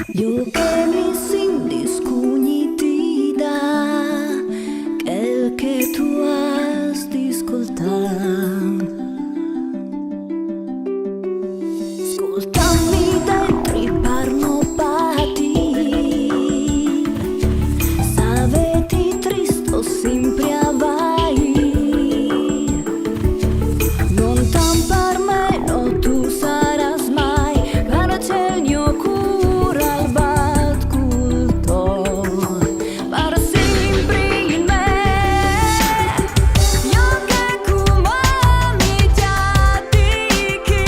Io che mi senti scugnitida, quel che tu hai di ascoltare. Ascoltami dentro parno pati, saveti tristo sempre avai. Non tampar meno tu saras mai, cara c'è il mio cuore al bat culto, per sempre in me. Io che come mi giadichi,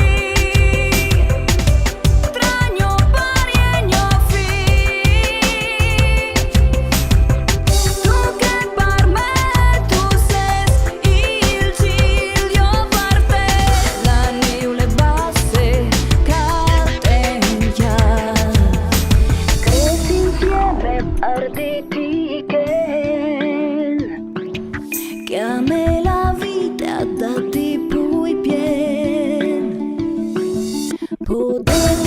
tra mio pari e mio figlio, tu che per me tu sei il ciglio parte, la le basse cadenza, creci insieme arditi che a me la vita ha dati poi pieni, poter